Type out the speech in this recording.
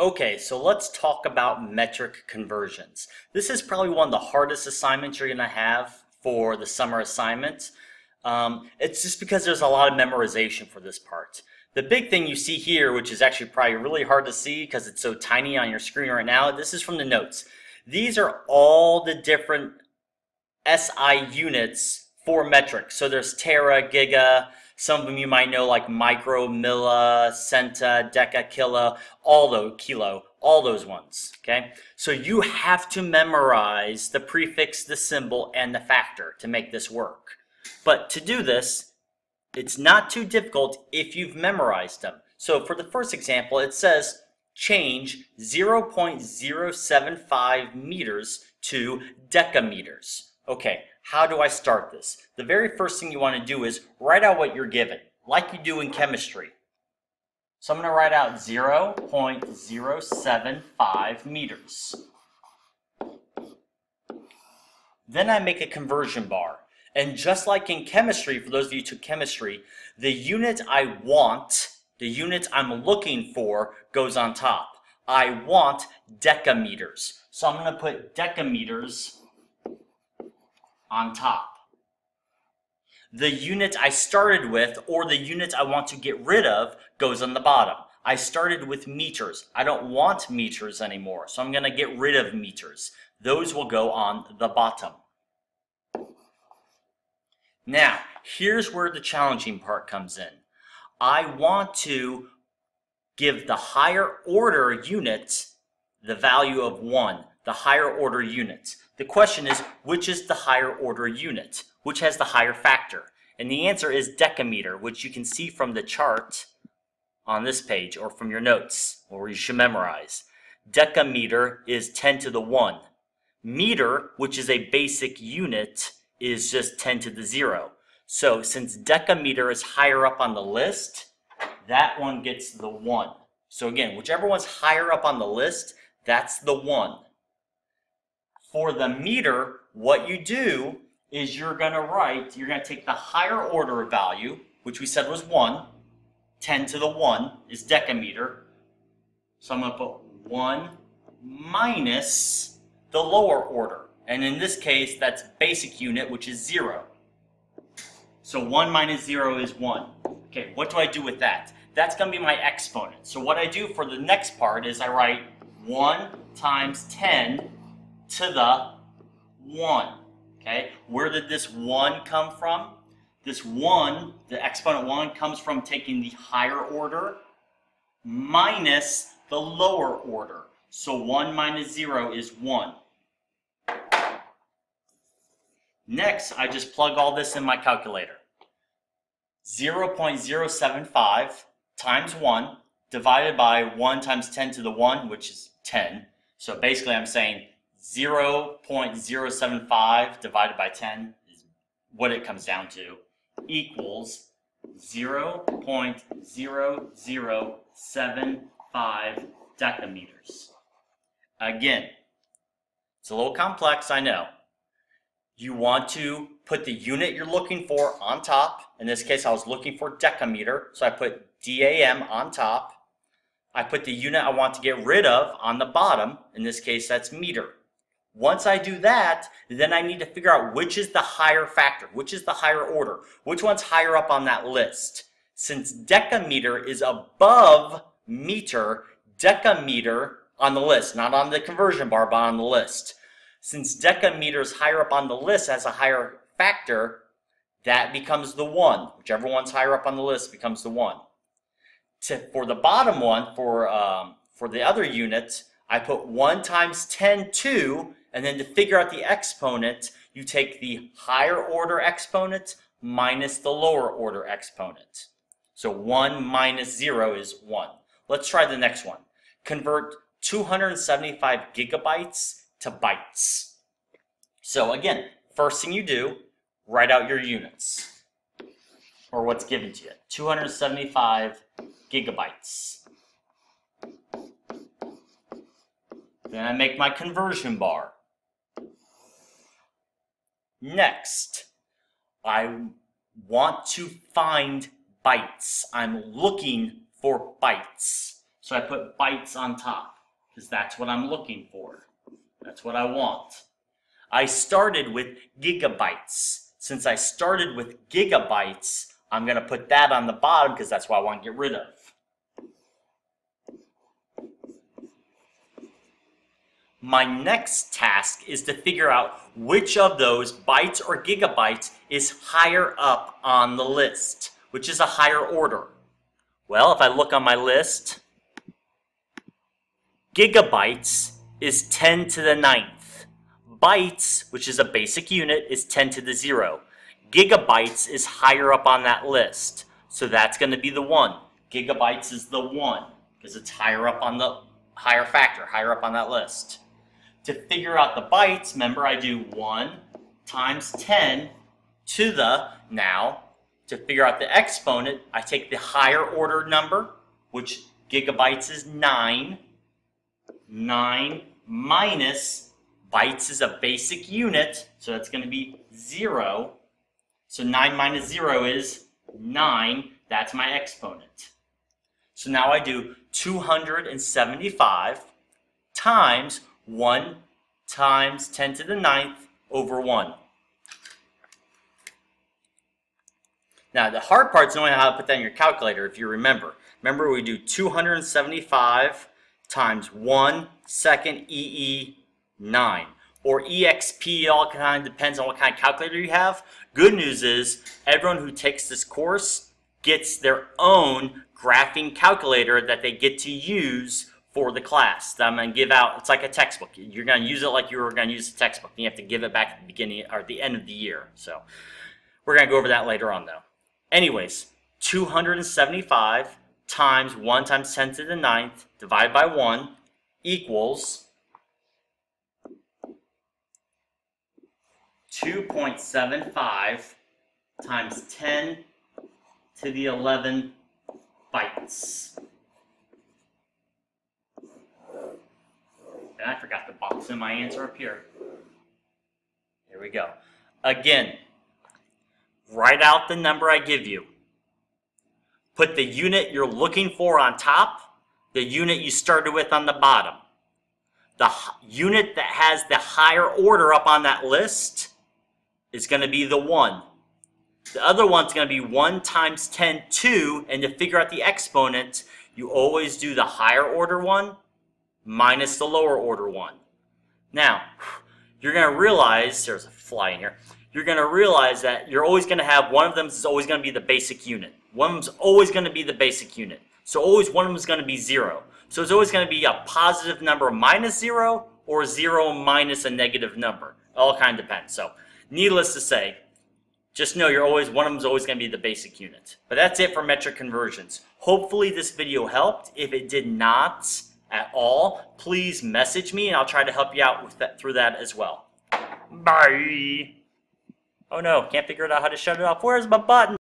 Okay, so let's talk about metric conversions. This is probably one of the hardest assignments you're going to have for the summer assignment. It's just because there's a lot of memorization for this part. The big thing you see here, which is actually probably really hard to see because it's so tiny on your screen right now, this is from the notes. These are all the different SI units for metric. So there's tera, giga, some of them you might know like micro, milli, centa, deca, kilo, all those ones, okay? So you have to memorize the prefix, the symbol, and the factor to make this work. But to do this, it's not too difficult if you've memorized them. So for the first example, it says change 0.075 meters to decameters. Okay, how do I start this? The very first thing you want to do is write out what you're given, like you do in chemistry. So I'm going to write out 0.075 meters. Then I make a conversion bar. And just like in chemistry, for those of you who took chemistry, the unit I want, the unit I'm looking for, goes on top. I want decameters. So I'm going to put decameters on top. The unit I started with, or the unit I want to get rid of, goes on the bottom. I started with meters. I don't want meters anymore, so I'm going to get rid of meters. Those will go on the bottom. Now, here's where the challenging part comes in. I want to give the higher order unit the value of 1, the higher order unit. The question is, which is the higher order unit? Which has the higher factor? And the answer is decameter, which you can see from the chart on this page or from your notes, or you should memorize. Decameter is 10 to the 1. Meter, which is a basic unit, is just 10 to the 0. So since decameter is higher up on the list, that one gets the 1. So again, whichever one's higher up on the list, that's the 1. For the meter, what you do is you're going to take the higher order value, which we said was 1. 10 to the 1 is decameter. So I'm going to put 1 minus the lower order. And in this case, that's basic unit, which is 0. So 1 minus 0 is 1. Okay, what do I do with that? That's going to be my exponent. So what I do for the next part is I write 1 times 10 to the 1. Okay, where did this 1 come from? This 1, the exponent 1, comes from taking the higher order minus the lower order. So 1 minus 0 is 1. Next, I just plug all this in my calculator. 0.075 times 1 divided by 1 times 10 to the 1, which is 10. So basically I'm saying 0.075 divided by 10 is what it comes down to, equals 0.0075 decameters. Again, it's a little complex, I know. You want to put the unit you're looking for on top. In this case, I was looking for decameter, so I put DAM on top. I put the unit I want to get rid of on the bottom. In this case, that's meter. Once I do that, then I need to figure out which is the higher factor, which is the higher order, which one's higher up on that list. Since decameter is above meter, decameter on the list, not on the conversion bar, but on the list. Since decameter is higher up on the list as a higher factor, that becomes the 1. Whichever one's higher up on the list becomes the 1. For the bottom one, for the other unit, I put 1 times 10 to, and then to figure out the exponent, you take the higher order exponent minus the lower order exponent. So 1 minus 0 is 1. Let's try the next one. Convert 275 gigabytes to bytes. So again, first thing you do, write out your units, or what's given to you. 275 gigabytes. Then I make my conversion bar. Next, I want to find bytes. I'm looking for bytes. So I put bytes on top because that's what I'm looking for. That's what I want. I started with gigabytes. Since I started with gigabytes, I'm going to put that on the bottom because that's what I want to get rid of. My next task is to figure out which of those bytes or gigabytes is higher up on the list, which is a higher order. Well, if I look on my list, gigabytes is 10 to the 9th. Bytes, which is a basic unit, is 10 to the 0. Gigabytes is higher up on that list, so that's going to be the 1. Gigabytes is the 1 because it's higher up on the higher factor, higher up on that list. To figure out the bytes, remember I do 1 times 10 to the, now, to figure out the exponent, I take the higher order number, which gigabytes is 9. 9 minus, bytes is a basic unit, so that's going to be 0. So 9 minus 0 is 9. That's my exponent. So now I do 275 times 1 times 10 to the 9th over 1. Now the hard part is knowing how to put that in your calculator if you remember. Remember we do 275 times 1 second EE 9. Or EXP, it all kind of depends on what kind of calculator you have. Good news is everyone who takes this course gets their own graphing calculator that they get to use for the class that I'm going to give out. It's like a textbook. You're going to use it like you were going to use a textbook. You have to give it back at the beginning or at the end of the year. So we're going to go over that later on though. Anyways, 275 times 1 times 10 to the 9th divided by 1 equals 2.75 times 10 to the 11 bytes. And I forgot to box in my answer up here. Here we go. Again, write out the number I give you. Put the unit you're looking for on top, the unit you started with on the bottom. The unit that has the higher order up on that list is going to be the 1. The other one's going to be 1 times 10 to, and to figure out the exponent, you always do the higher order one minus the lower order one. Now, you're going to realize, there's a fly in here, you're going to realize that you're always going to have, one of them is always going to be the basic unit. One of them is always going to be the basic unit. So always one of them is going to be 0. So it's always going to be a positive number minus 0 or 0 minus a negative number. It all kind of depends. So needless to say, just know you're always, one of them is always going to be the basic unit. But that's it for metric conversions. Hopefully this video helped. If it did not at all, please message me and I'll try to help you out with that, through that as well. Bye. Oh no, can't figure out how to shut it off. Where's my button?